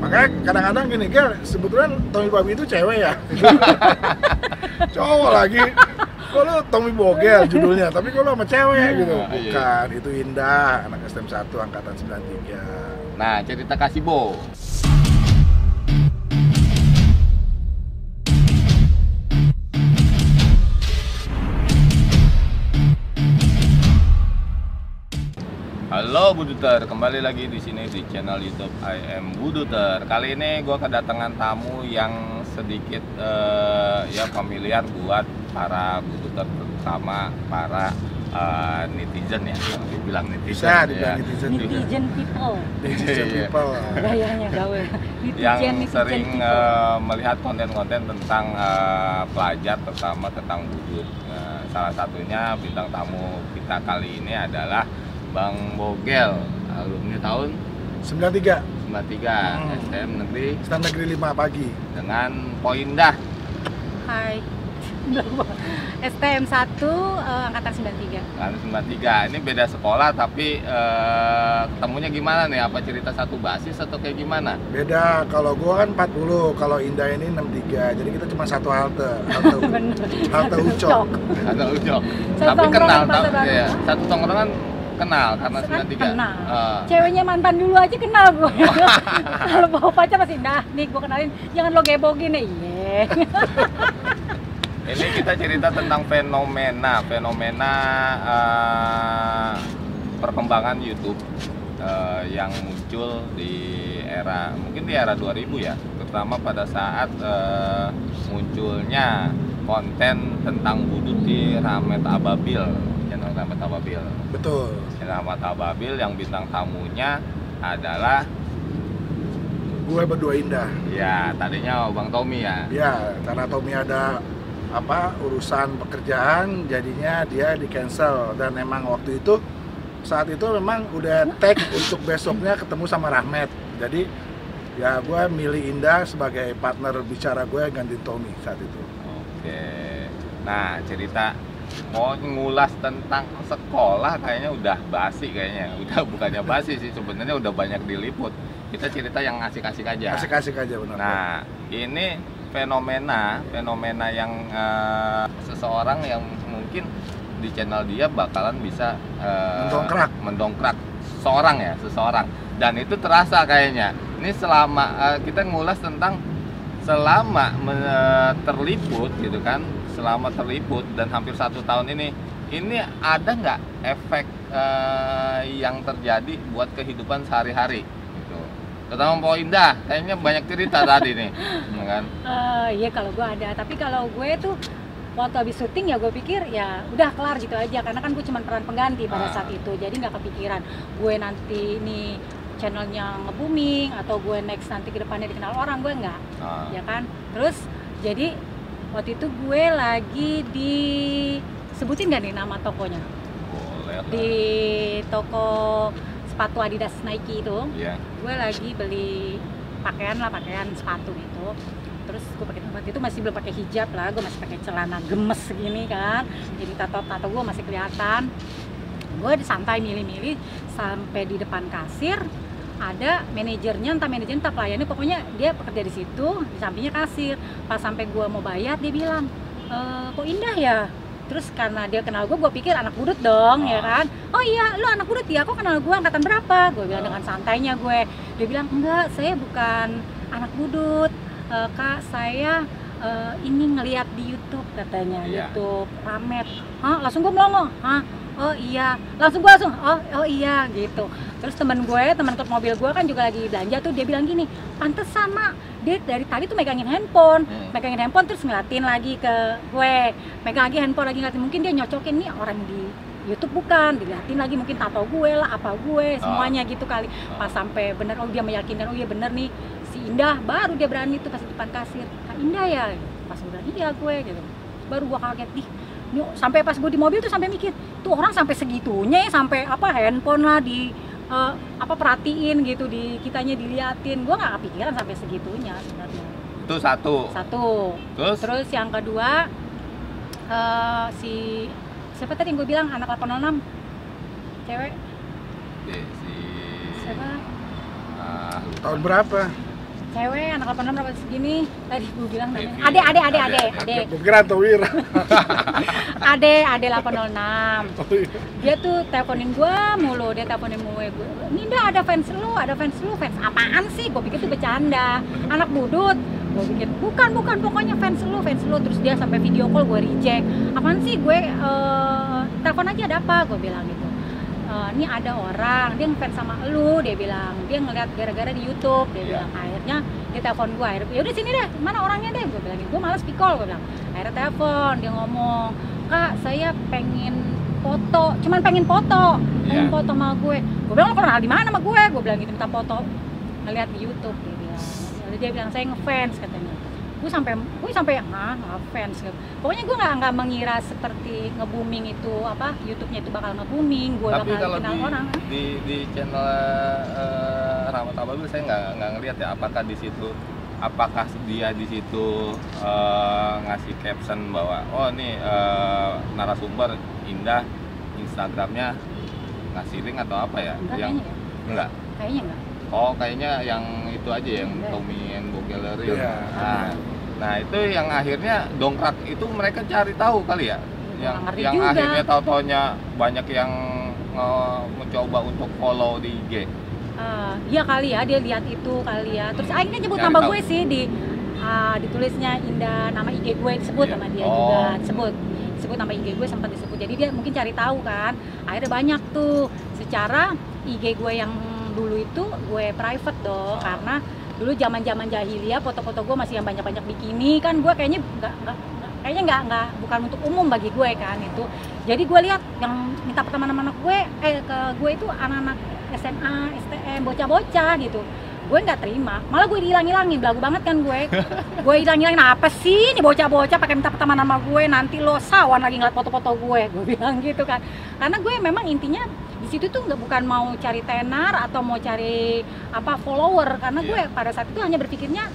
Makanya kadang-kadang gini, Gel, sebetulnya Tommy Babi itu cewek ya? Cowok lagi. Kok lu Tommy Bogel judulnya, tapi kok lu sama cewek gitu? Bukan, itu Indah, anak STM 1 angkatan 93. Nah, cerita Kasibo. Halo Buduter, kembali lagi di sini di channel YouTube I Am Buduter. Kali ini gue kedatangan tamu yang sedikit ya familiar buat para Buduter, terutama para netizen ya, kalau dibilang netizen. Bisa dibilang netizen juga. Netizen people. Netizen people. Gayanya gawe. Yang sering melihat konten-konten tentang pelajar, terutama tentang budut. Salah satunya bintang tamu kita kali ini adalah Bang Bogel, alumni tahun 93. STM Negeri Stand Negeri 5 pagi. dengan poin dah. Hai. STM 1 angkatan 93. Kan 93. Ini beda sekolah tapi ketemunya gimana nih? Apa cerita satu basis atau kayak gimana? Beda, kalau gua kan 40, kalau Indah ini 63. Jadi kita cuma satu halte halte Ucok. Atau Ucok. Satu Tapi kenal tongkrongan, Pak, ya. Satu tongkrongan kenal karena 93. Kenal. Ceweknya mantan dulu aja kenal gue. Kalau bawa pacar masih nih gue kenalin, jangan lo gebogin ya. Iya. Ini kita cerita tentang fenomena perkembangan YouTube yang muncul di era, mungkin di era 2000 ya, terutama pada saat munculnya konten tentang budut di Rahmat Ababil, channel Rahmat Ababil. Betul. Channel Rahmat Ababil yang bintang tamunya adalah Gue berdua Indah. ya tadinya Bang Tommy ya. Ya, karena Tommy ada urusan pekerjaan, jadinya dia di cancel. Dan emang waktu itu, saat itu memang udah tag untuk besoknya ketemu sama Rahmat. Jadi ya gue milih Indah sebagai partner bicara gue ganti Tommy saat itu. Oke. Nah, cerita mau ngulas tentang sekolah kayaknya udah basi kayaknya. Udah bukannya basi sih, sebenarnya udah banyak diliput. Kita cerita yang asik-asik aja. Asik-asik aja benar. Nah, ini fenomena yang seseorang yang mungkin di channel dia bakalan bisa mendongkrak seseorang dan itu terasa kayaknya. Ini selama kita ngulas tentang selama terliput gitu kan, selama terliput dan hampir 1 tahun ini ada nggak efek yang terjadi buat kehidupan sehari-hari gitu. Terutama Pak Indah, kayaknya banyak cerita tadi nih, ya kan? Iya kalau gue ada, tapi kalau gue tuh waktu habis syuting ya gue pikir ya udah kelar gitu aja, karena kan gue cuma peran pengganti pada saat itu, jadi nggak kepikiran gue nanti nih channelnya nge-booming atau gue next nanti ke depannya dikenal orang, gue nggak, ya kan. Terus jadi waktu itu gue lagi sebutin nggak nih nama tokonya? Boleh. Di toko sepatu Adidas Nike itu, Iya. gue lagi beli pakaian sepatu gitu. Terus gue pakai tempat itu masih belum pakai hijab lah, gue masih pakai celana gemes segini kan, jadi tato gue masih kelihatan. Gue santai milih-milih sampai di depan kasir ada manajernya, entah pelayannya, pokoknya dia bekerja di situ, di sampingnya kasir. Pas sampai gue mau bayar dia bilang, kok Indah ya? Terus karena dia kenal gue pikir anak budut dong, ya kan? Oh iya, lu anak budut ya? Kok kenal gue angkatan berapa? Gue bilang dengan santainya gue. Dia bilang, enggak, saya bukan anak budut, Kak, saya ini ngeliat di YouTube katanya, YouTube Ramet. Hah? Langsung gue melongo, hah? Oh iya, langsung oh iya gitu. Terus teman klub mobil gue kan juga lagi belanja tuh, dia bilang gini, pantes sama dia dari tadi tuh megangin handphone terus ngeliatin lagi ke gue, megang lagi handphone lagi ngeliatin, mungkin dia nyocokin nih orang di YouTube bukan, diliatin lagi mungkin tato gue lah, apa gue, semuanya gitu kali. Pas sampai bener, oh dia meyakinkan, oh iya bener nih si Indah, baru dia berani tuh pas di depan kasir, Kak Indah ya, pas gue bilang iya gue gitu, baru gue kaget nih. Sampai pas gue di mobil tuh sampai mikir, tuh orang sampai segitunya ya, sampai handphone lah di perhatiin gitu, di kitanya diliatin. Gue nggak kepikiran sampai segitunya sebenarnya. Itu satu. Terus yang kedua, siapa tadi yang gue bilang anak 806 cewek? Si Siapa? Tahun berapa? cewek anak 86 berapa segini tadi gue bilang namanya Ade Gue kira Towir. Ade 806. Dia tuh teleponin gue mulu, gue Ninda ada fans lu, fans apaan sih? Gue pikir tuh bercanda, anak budut. Gue pikir bukan pokoknya fans lu. Terus dia sampai video call, gue reject. Apaan sih? Gue telepon aja, ada apa? Gue bilang gitu. Ini ada orang, dia ngefans sama lu, dia bilang, dia ngeliat gara-gara di YouTube, dia bilang, akhirnya dia telepon gue, ya udah sini deh, mana orangnya deh, gue bilang, gue malas pikol, gue bilang, akhirnya telepon, dia ngomong, Kak, saya pengen foto, cuman pengen foto sama gue bilang, lo kenal di mana sama gue bilang gitu, minta foto, ngeliat di YouTube, dia bilang, saya ngefans katanya. Gue sampai ngefans. Pokoknya gue nggak mengira seperti nge-booming itu apa YouTube-nya itu bakal nge-booming, gue bakal kenal orang. Di channel Rahmat Ababil saya nggak ngelihat ya apakah dia di situ ngasih caption bahwa ini narasumber Indah Instagramnya ngasih link atau apa ya? Enggak. Kayaknya enggak. Oh, kayaknya yang itu aja yang Tommy and Bo Gallery. Nah itu yang akhirnya dongkrak itu mereka cari tahu kali ya, yang akhirnya tahu-taunya banyak yang mencoba untuk follow di IG. Iya kali ya, dia lihat itu kali ya. Terus akhirnya nyebut nama gue sih ditulisnya Indah, nama IG gue disebut sama dia juga, disebut nama IG gue sempat disebut. Jadi dia mungkin cari tahu kan. Akhirnya banyak tuh secara IG gue yang dulu itu gue private dong, karena dulu zaman jahiliyah foto-foto gue masih yang banyak bikini kan, gue kayaknya nggak bukan untuk umum bagi gue kan itu. Jadi gue lihat yang minta teman-teman gue ke gue itu anak-anak SMA, STM, bocah-bocah gitu. Gue nggak terima, malah gue hilang-hilangin, belagu banget kan gue hilang-hilangin, apa sih ini bocah-bocah pakai minta teman sama gue, nanti lo sawan lagi ngeliat foto-foto gue bilang gitu kan. Karena gue memang intinya di situ tuh bukan mau cari tenar atau mau cari follower, karena gue pada saat itu hanya berpikirnya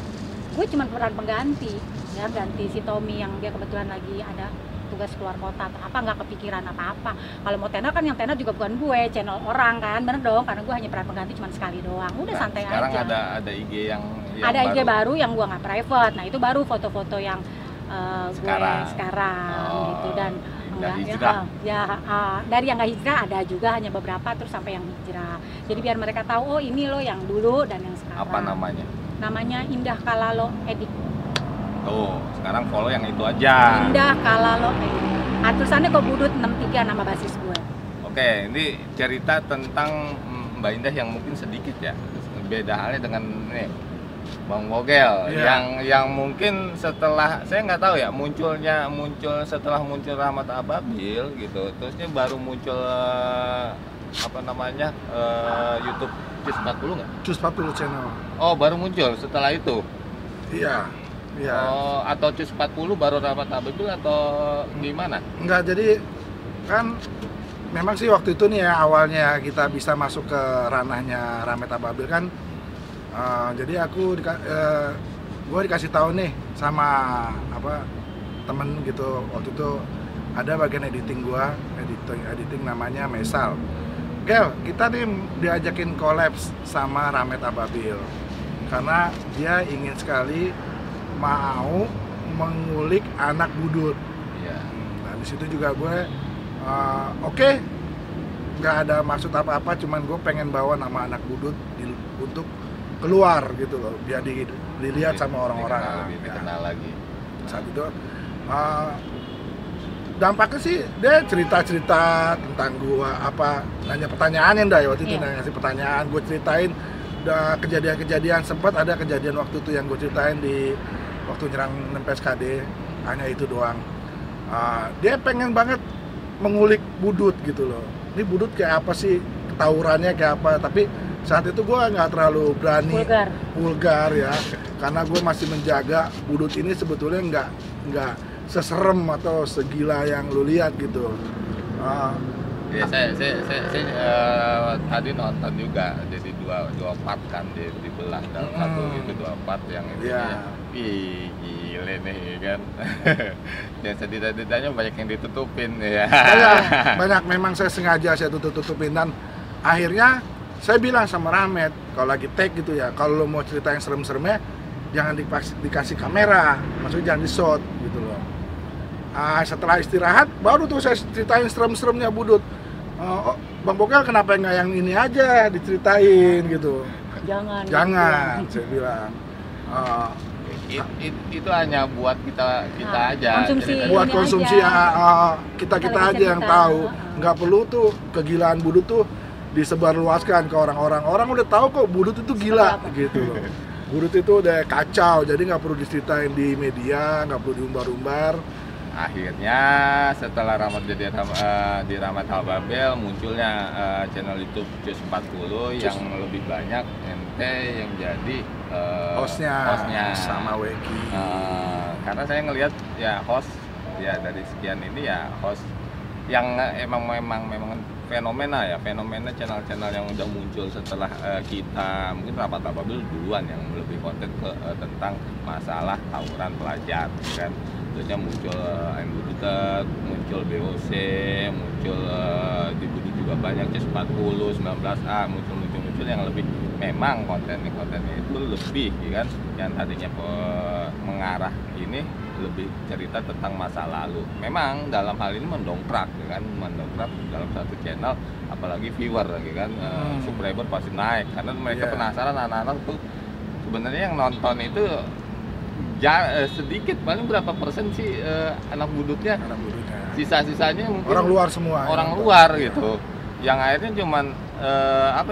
gue cuma peran pengganti ya, ganti si Tommy yang dia kebetulan lagi ada tugas keluar kota atau apa, nggak kepikiran apa-apa. Kalau mau tenar kan yang tenar juga bukan gue, channel orang kan, bener dong, karena gue hanya peran pengganti cuma sekali doang, udah santai sekarang aja. Sekarang ada IG yang ada IG baru yang gue nggak private, nah itu baru foto-foto yang gue sekarang gitu. Dan dari yang nggak hijrah ada juga, hanya beberapa, terus sampai yang hijrah. Jadi biar mereka tahu, oh ini loh yang dulu dan yang sekarang. Apa namanya? Namanya Indah Kalalo Edik. Tuh, sekarang follow yang itu aja. Indah Kalalo Edik. Tulisannya kok budut 63 nama basis gue. Oke, ini cerita tentang Mbak Indah yang mungkin sedikit ya. Beda halnya dengan Bang Bogel yang mungkin setelah, saya nggak tahu ya, setelah muncul Rahmat Ababil gitu, terusnya baru muncul YouTube Cus 40 nggak? Cus 40 channel. Oh, baru muncul setelah itu? Iya. Oh, atau Cus 40 baru Rahmat Ababil atau gimana? Enggak, jadi kan memang sih waktu itu nih ya, awalnya kita bisa masuk ke ranahnya Rahmat Ababil kan. Jadi gue dikasih tahu nih sama temen gitu, waktu itu ada bagian editing namanya Mesal. Gel, kita nih diajakin kolaps sama Rahmat Ababil karena dia ingin sekali mau mengulik anak budut. Nah di situ juga gue oke, nggak ada maksud apa-apa, cuman gue pengen bawa nama anak budut untuk keluar gitu loh, biar dilihat sama orang-orang, lebih dikenal lagi. Saat itu dampaknya sih dia cerita-cerita tentang gua, nanya pertanyaan waktu itu, ngasih pertanyaan, gue ceritain kejadian-kejadian, sempat ada kejadian waktu itu yang gue ceritain di waktu nyerang PSKD, hanya itu doang. Dia pengen banget mengulik budut gitu loh, ini budut kayak apa sih, ketawurannya kayak apa, tapi saat itu gue nggak terlalu berani vulgar ya, karena gue masih menjaga budut ini sebetulnya nggak seserem atau segila yang lu lihat gitu. Ya saya tadi nonton juga, jadi dua part kan dibelah dalam satu itu, 2 part yang itu gile nih kan. Dan setidaknya banyak yang ditutupin ya. Banyak memang saya sengaja tutupin, dan akhirnya saya bilang sama Rahmat, kalau lagi tag gitu ya, kalau lo mau cerita yang serem-seremnya jangan dikasih kamera, maksudnya jangan di-shot gitu loh. Setelah istirahat baru tuh saya ceritain serem-seremnya Budut. Bang Bokel kenapa nggak yang ini aja diceritain gitu? Jangan. Saya bilang. Itu hanya buat kita aja. Konsumsi Buat konsumsi kita aja yang tahu. Nggak perlu tuh kegilaan Budut tuh disebarluaskan ke orang-orang. Orang udah tahu kok Budut itu gila gitu loh. Budut itu udah kacau, jadi nggak perlu diceritain di media, nggak perlu diumbar-umbar. Akhirnya setelah Rahmat jadi di Rahmat Al Babel munculnya channel YouTube Cus 40 yang lebih banyak ente yang jadi hostnya sama Weki. Karena saya ngelihat ya host ya dari sekian ini ya host yang memang fenomena channel-channel yang udah muncul setelah kita mungkin Rahmat Al Babel duluan yang lebih konten tentang masalah tawuran pelajar kan. Terusnya muncul Budutet, muncul BOC, muncul di Budut juga banyak C40, 19A, muncul yang lebih memang kontennya itu lebih ya kan, yang tadinya mengarah ini lebih cerita tentang masa lalu. Memang dalam hal ini mendongkrak dalam satu channel, apalagi viewer ya kan, subscriber pasti naik karena mereka penasaran anak-anak tuh sebenarnya yang nonton itu sedikit, paling berapa persen sih anak budutnya? Sisa-sisanya mungkin orang luar semua. Orang luar gitu. Yang akhirnya cuman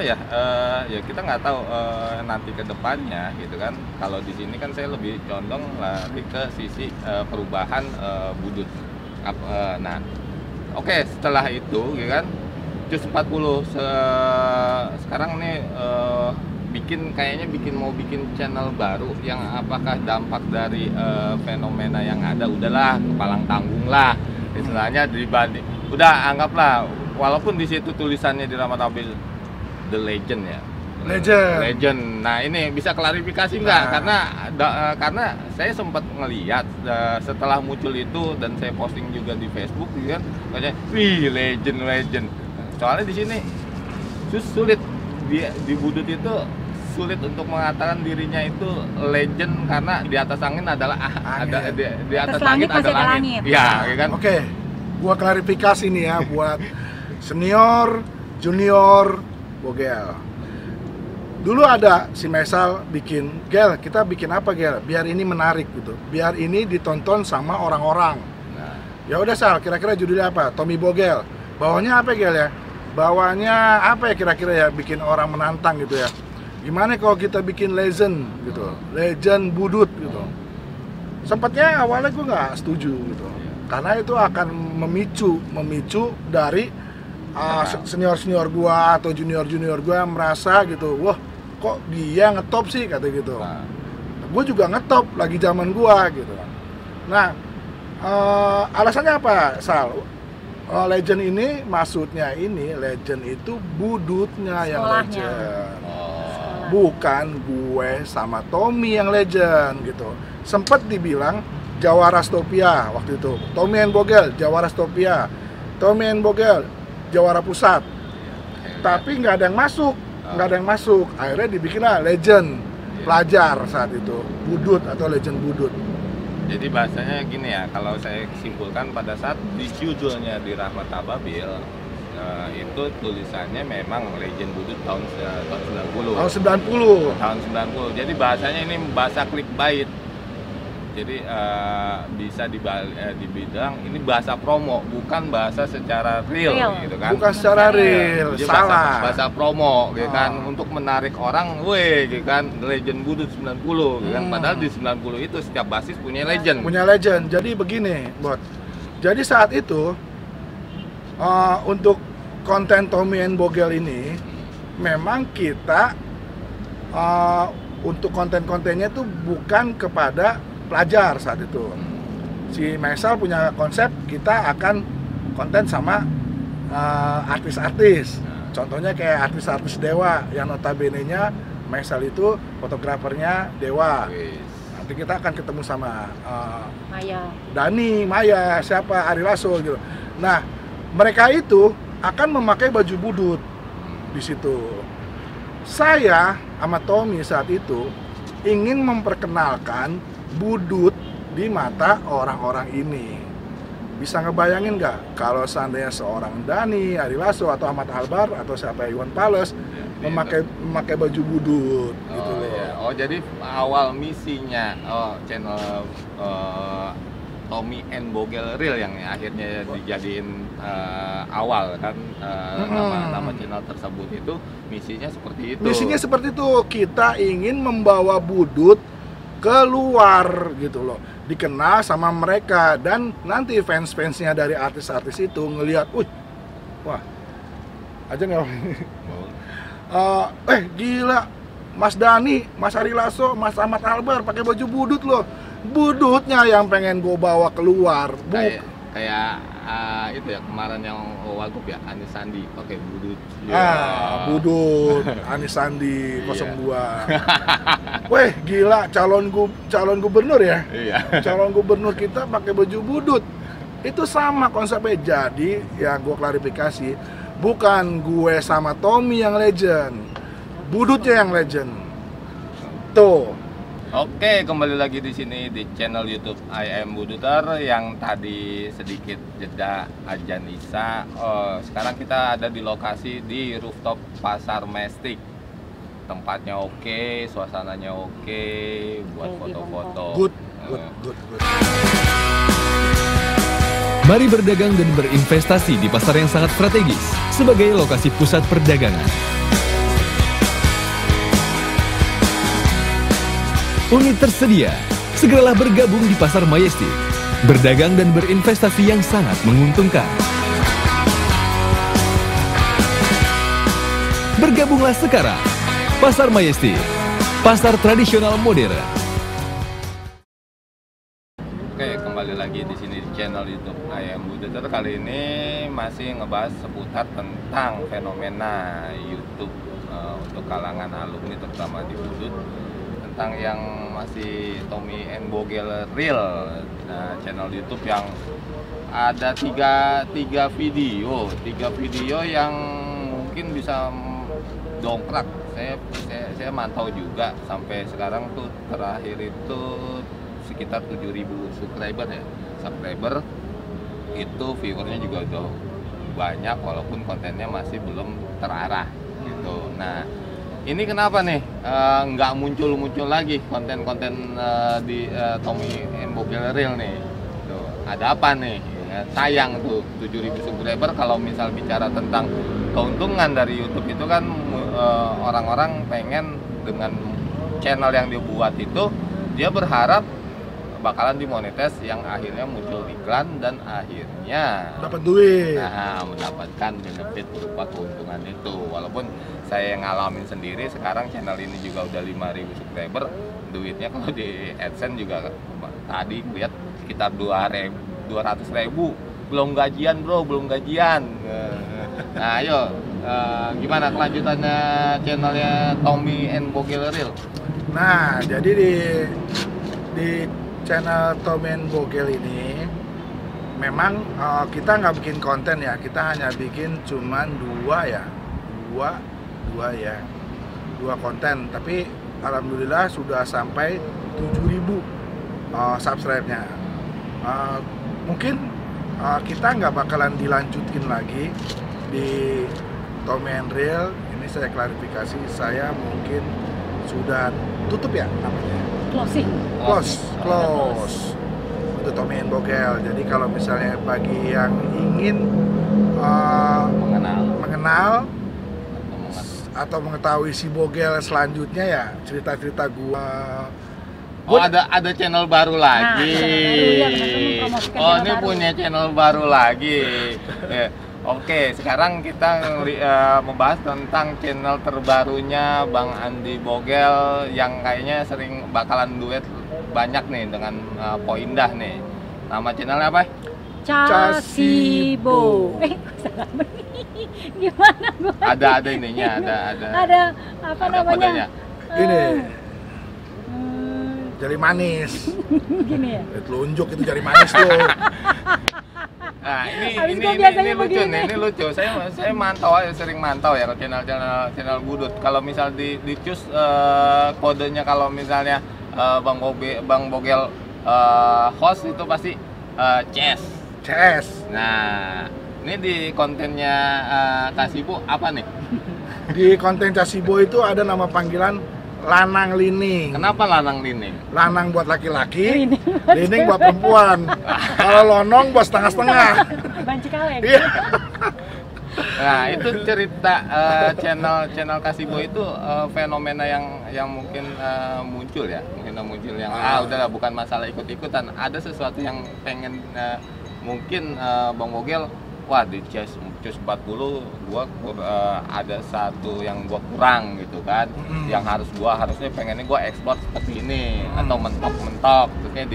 ya kita nggak tahu nanti ke depannya gitu kan. Kalau di sini kan saya lebih condong lari ke sisi perubahan budut. Nah, oke, setelah itu gitu kan Cus 40 sekarang nih kayaknya mau bikin channel baru yang apakah dampak dari fenomena yang ada, udahlah kepalang tanggung lah istilahnya, dibanding udah anggaplah walaupun di situ tulisannya di Rahmat Al Babel The Legend ya, Legend. Nah ini bisa klarifikasi nggak? Karena saya sempat ngelihat setelah muncul itu dan saya posting juga di Facebook gitu kan, katanya wih legend. Soalnya di sini sulit di Budut itu sulit untuk mengatakan dirinya itu legend karena di atas angin adalah ada di atas langit ada langit. Ya, kan? Oke. Gua klarifikasi nih ya buat senior, junior, Bogel. Dulu ada si Mesal bikin, Gel, kita bikin apa Gel? Biar ini menarik gitu. Biar ini ditonton sama orang-orang. Nah, ya udah Sal, kira-kira judulnya apa? Tommy Bogel. Bawahnya apa Gel ya? Bawahnya apa ya kira-kira ya bikin orang menantang gitu ya? Gimana kalau kita bikin legend gitu, legend budut gitu. Sempatnya awalnya gue nggak setuju gitu, karena itu akan memicu dari senior gua atau junior gua merasa gitu, wah kok dia ngetop sih kata gitu. Gue juga ngetop lagi zaman gua gitu. Nah alasannya apa Sal? Legend ini maksudnya ini legend itu budutnya yang legend. Bukan gue sama Tommy yang legend gitu. Sempet dibilang Jawarastopia waktu itu. Tommy and Bogel Jawarastopia, Tommy and Bogel Jawara Pusat. Tapi nggak ada yang masuk. Akhirnya dibikinlah legend pelajar saat itu, budut atau legend budut. Jadi bahasanya gini ya, kalau saya simpulkan pada saat di judulnya di Rahmat Al Babel itu tulisannya memang legend budut tahun 90. Tahun 90. Jadi bahasanya ini bahasa clickbait. Jadi bisa dibilang ini bahasa promo, bukan bahasa secara real. Gitu kan. Bukan secara real, jadi salah. Bahasa promo gitu kan, untuk menarik orang, gitu kan, legend budut 90 gitu kan. Padahal di 90 itu setiap basis punya legend. Jadi begini, Bot. Jadi saat itu untuk konten Tommy and Bogel ini memang kita untuk konten-kontennya tuh bukan kepada pelajar saat itu. Si Mesal punya konsep kita akan konten sama artis-artis. Contohnya kayak artis-artis Dewa yang notabene-nya Mesal itu fotografernya Dewa. Nanti kita akan ketemu sama Maya, siapa, Ari Lasso gitu. Nah, mereka itu akan memakai baju budut di situ. Saya sama Tommy saat itu ingin memperkenalkan Budut di mata orang-orang ini. Bisa ngebayangin nggak kalau seandainya seorang Dhani, Ari Lasso, atau Ahmad Albar, atau siapa Iwan Fals memakai baju Budut gitu loh. Iya. Oh, jadi awal misinya channel Tommy and Bogel Reel yang akhirnya dijadiin awal kan, nama channel tersebut itu misinya seperti itu. Misinya seperti itu, kita ingin membawa Budut keluar gitu loh, dikenal sama mereka, dan nanti fans-fansnya dari artis-artis itu ngelihat, wah, aja nggak, gila, Mas Dhani, Mas Ari Lasso, Mas Ahmad Albar pakai baju Budut loh, Budutnya yang pengen gue bawa keluar, kayak itu ya kemarin yang Wagub ya, Anis Sandi pakai Budut. Budut, Anis Sandi 02. Weh, gila, calon gubernur ya. Iya. Calon gubernur kita pakai baju Budut. Itu sama konsepnya. Jadi, ya gue klarifikasi, bukan gue sama Tommy yang legend, Budutnya yang legend. Tuh. Oke, kembali lagi di sini di channel YouTube I Am Buduter yang tadi sedikit jeda azan Isya. Sekarang kita ada di lokasi di rooftop Pasar Mestik. Tempatnya oke, suasananya oke, buat foto-foto. Good. Mari berdagang dan berinvestasi di pasar yang sangat strategis sebagai lokasi pusat perdagangan. Unit tersedia, segeralah bergabung di Pasar Majestic. Berdagang dan berinvestasi yang sangat menguntungkan. Bergabunglah sekarang. Pasar Majestic, pasar tradisional modern. Oke, kembali lagi di sini di channel YouTube I Am Buduter. Kali ini masih ngebahas seputar tentang fenomena YouTube untuk kalangan alumni terutama di Budut, tentang yang masih Tommy and Bogel Reel, channel YouTube yang ada tiga video yang mungkin bisa dongkrak. Saya mantau juga sampai sekarang tuh terakhir itu sekitar 7.000 subscriber itu, viewernya juga udah banyak walaupun kontennya masih belum terarah gitu. Nah, ini kenapa nih nggak muncul lagi konten-konten di Tommy and Bogel Reel nih? Tuh, ada apa nih? Sayang tuh 7.000 subscriber. Kalau misal bicara tentang keuntungan dari YouTube itu kan orang-orang pengen dengan channel yang dibuat itu dia berharap bakalan dimonetis, yang akhirnya muncul iklan dan akhirnya dapat duit. Nah, mendapatkan benefit berupa keuntungan itu. Walaupun saya ngalamin sendiri, sekarang channel ini juga udah 5.000 subscriber, duitnya kalau di AdSense juga tadi lihat sekitar 200.000. Belum gajian bro, belum gajian. Nah ayo, gimana kelanjutannya channelnya Tommy and Bogel Reel? Nah, jadi di channel Tommy and Bogel ini memang kita nggak bikin konten ya, kita hanya bikin cuman dua konten, tapi alhamdulillah sudah sampai 7.000 subscribe-nya. Mungkin kita nggak bakalan dilanjutin lagi di Tommy and Reel ini. Saya klarifikasi, saya mungkin sudah tutup ya namanya, close untuk Tommy and Bogel. Jadi kalau misalnya bagi yang ingin mengenal atau mengetahui si Bogel selanjutnya, ya cerita-cerita gua. Ada channel baru lagi. Ini punya channel baru lagi. Oke, sekarang kita membahas tentang channel terbarunya Bang Andi Bogel yang kayaknya sering bakalan duet banyak nih dengan Poindah nih. Nama channelnya apa? Casibo. Gimana gua? Ada ininya, ada apa namanya? Ini jari manis. Gini ya? Telunjuk itu jari manis lo. Nah, Habis ini gua biasanya lucu begini. nih, ini lucu. Saya mantau aja, sering mantau ya ke channel budut. Kalau misal di cus kodenya kalau misalnya Bang Bogel host itu pasti CS. CS. Nah, ini di kontennya Kasibo apa nih? Di konten Casibo itu ada nama panggilan Lanang Lining. Kenapa lanang lining? Lanang buat laki-laki, Lining. lining buat perempuan. Kalau lonong buat setengah-setengah. Banci kaleng. Iya. Nah, itu cerita channel Kasibo itu fenomena yang mungkin muncul ya, muncul yang udahlah bukan masalah ikut-ikutan, ada sesuatu yang pengen mungkin Bang Bogel, wah di Cus 40 gua ada satu yang gua kurang gitu kan, yang harusnya pengennya gua explore seperti ini atau mentok-mentok, terusnya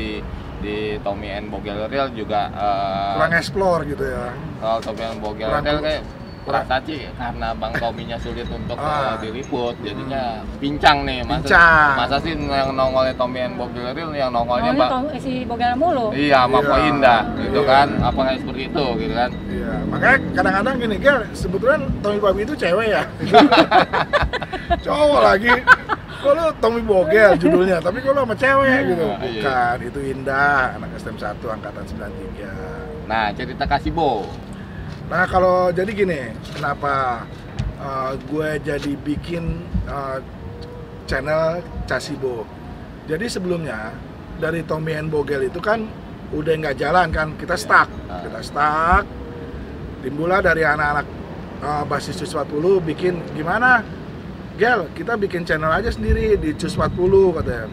di Tommy and Bogel Real juga Kurang explore gitu ya. kalau Tommy and Bogel Real kayak perasaan sih karena Bang Tommy-nya sulit untuk diliput, jadinya pincang nih. Masa sih yang nongolnya Tommy and Bogel Real, yang nongolnya si Bogel mulu. Iya, sama Po Indah gitu kan, apa kayak seperti itu gitu kan. Iya, makanya kadang-kadang gini, Gel, sebetulnya Tommy Babi itu cewek ya. Cowok lagi. Kalau Tommy Bogel judulnya, tapi kalau sama cewek gitu. Bukan, itu Indah, anak STM 1 angkatan 93. Nah, cerita Kasibo. Nah, kalau jadi gini, kenapa gue jadi bikin channel Casibo. Jadi sebelumnya dari Tommy and Bogel itu kan udah nggak jalan kan, kita stuck. Timbullah dari anak-anak basis Cus 40 bikin gimana, Gel, kita bikin channel aja sendiri di Cus 40 katanya.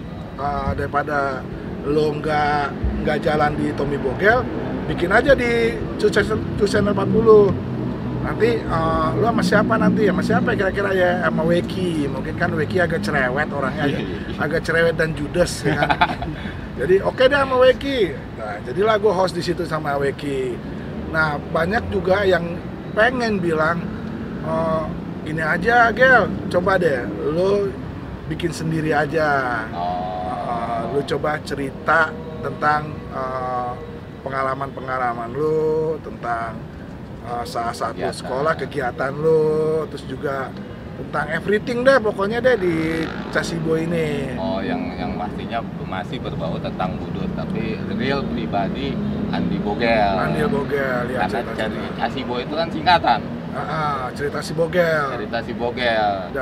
Daripada lo nggak jalan di Tommy Bogel, bikin aja di Cus Channel 40. Nanti lu sama siapa nanti? Sama siapa kira-kira ya? Sama Weki. Mungkin kan Weki agak cerewet orangnya, agak cerewet dan judes ya kan. Jadi oke deh sama Weki. Nah, jadilah gue host di situ sama Weki. Nah, banyak juga yang pengen bilang ini aja, Gel, coba deh lu bikin sendiri aja. Lu coba cerita tentang pengalaman lu, tentang saat lu sekolah, kegiatan lu, terus juga tentang everything deh pokoknya deh di Casibo ini. Oh, yang pastinya masih berbau tentang budut, tapi real pribadi Andi Bogel. Andi Bogel ya. Karena Casibo itu kan singkatan. Cerita si Bogel. Cerita si Bogel.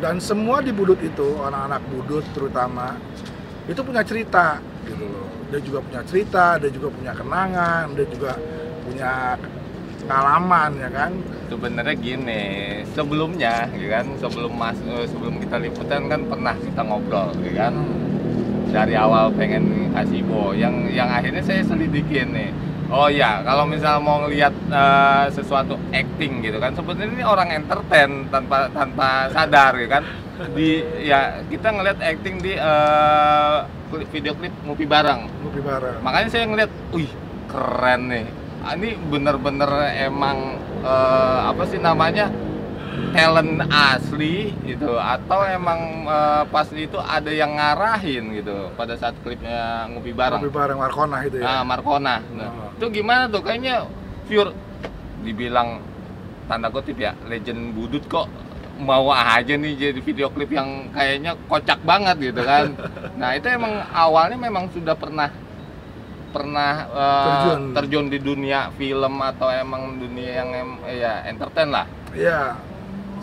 Dan semua di budut itu, anak-anak budut terutama, itu punya cerita gitu loh. Dia juga punya cerita, dia juga punya kenangan, dia juga punya pengalaman ya kan. Sebenarnya gini, sebelumnya ya kan, sebelum kita liputan kan pernah kita ngobrol ya kan. Dari awal pengen Kasibo, yang akhirnya saya selidikin nih. Oh ya, kalau misal mau ngelihat sesuatu acting gitu kan, sebenarnya ini orang entertain tanpa sadar ya kan. Kita ngelihat acting di video klip Ngopi Bareng. Makanya saya ngelihat, wih keren nih. Ini bener-bener emang apa sih namanya, talent asli gitu, atau emang pas itu ada yang ngarahin gitu pada saat klipnya Ngopi Bareng. Ngopi Bareng Markona itu ya. Markona. Nah, itu gimana tuh? Kayaknya pure dibilang tanda kutip ya, legend budut kok mau aja nih jadi video klip yang kayaknya kocak banget gitu kan. Nah, itu emang awalnya memang sudah pernah terjun di dunia film atau emang dunia yang entertain lah. Iya.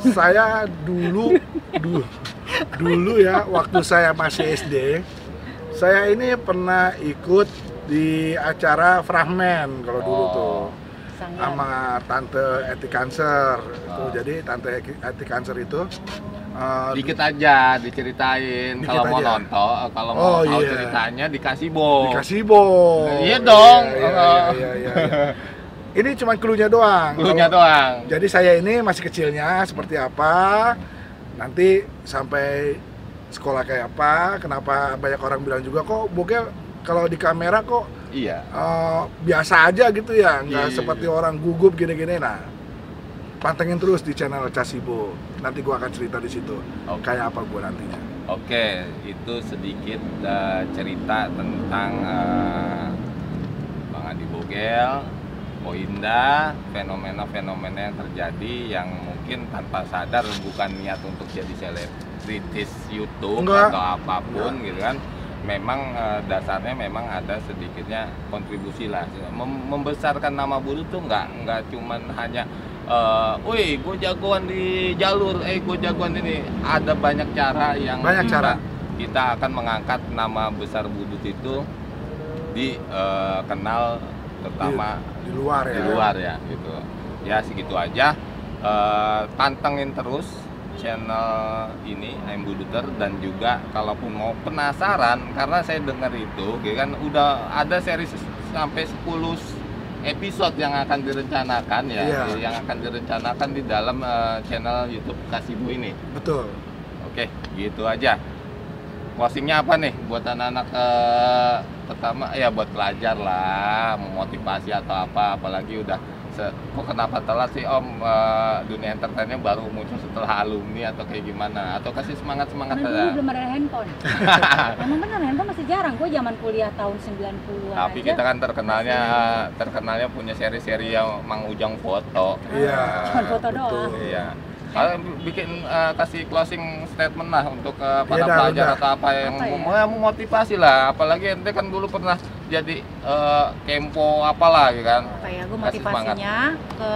Saya dulu ya, waktu saya masih SD, saya ini pernah ikut di acara Fragmen kalau dulu tuh. Sama Tante Eti Cancer itu. Jadi Tante Eti Cancer itu dikit aja diceritain kalau mau nonton, kalau mau tahu ceritanya di Kasibo. Iya dong. Iya. Ini cuma clue-nya doang. Jadi saya ini masih kecilnya seperti apa, nanti sampai sekolah kayak apa, kenapa banyak orang bilang juga kok Bogel kalau di kamera kok biasa aja gitu ya, nggak seperti orang gugup gini-gini. Nah, pantengin terus di channel Casibo. Nanti gua akan cerita di situ. Kayak apa gua nantinya. Oke, itu sedikit cerita tentang Bang Andi Bogel indah, fenomena-fenomena yang terjadi yang mungkin tanpa sadar bukan niat untuk jadi selebritis YouTube atau apapun gitu kan. Memang dasarnya memang ada sedikitnya kontribusi lah. Membesarkan nama Budu tuh nggak cuman hanya wih gue jagoan di jalur, gue jagoan ini. Ada banyak cara yang kita akan mengangkat nama besar Budut itu dikenal terutama di luar ya gitu. Ya segitu aja. Pantengin terus channel ini I'm Buduter, dan juga kalaupun mau penasaran karena saya dengar itu gitu kan udah ada seri sampai 10 episode yang akan direncanakan yang akan direncanakan di dalam channel YouTube Kasibu ini. Betul. Oke, gitu aja. Closingnya apa nih buat anak-anak pertama ya buat pelajar lah, memotivasi atau apa, apalagi udah kok kenapa telat sih Om, dunia entertainnya baru muncul setelah alumni atau kayak gimana, atau kasih semangat Karena aja. dulu belum ada handphone. Emang bener handphone masih jarang, gue zaman kuliah tahun 90-an Tapi aja. kita kan terkenalnya punya seri-seri yang Mang Ujang foto. Iya. Cuma foto doang. Iya. Kalau bikin kasih closing statement lah untuk para pelajar atau apa yang memotivasi lah, apalagi ente kan dulu pernah jadi kempo apalah gitu kan. Apa ya, gue motivasinya ke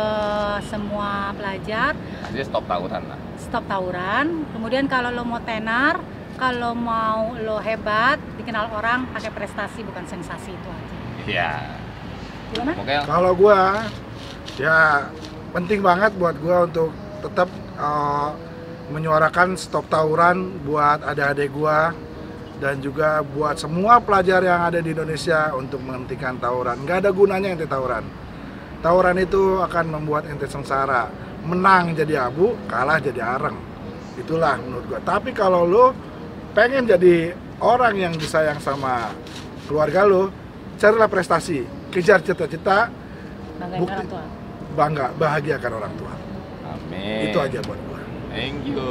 semua pelajar Jadi stop tawuran lah. stop tawuran. Kemudian kalau lo mau tenar, kalau mau lo hebat, dikenal orang pakai prestasi bukan sensasi, itu aja. Iya. Gimana? Mungkin Kalau gua ya penting banget buat gua untuk tetap menyuarakan stop tawuran buat adik-adik gua dan juga buat semua pelajar yang ada di Indonesia untuk menghentikan tawuran. Nggak ada gunanya ente tawuran. Tawuran itu akan membuat ente sengsara. Menang jadi abu, kalah jadi areng. Itulah menurut gua. Tapi kalau lo pengen jadi orang yang disayang sama keluarga lo, carilah prestasi, kejar cita-cita, Banggain bukti, orang tua. bahagiakan orang tua. amin. Itu aja buat gua. Thank you.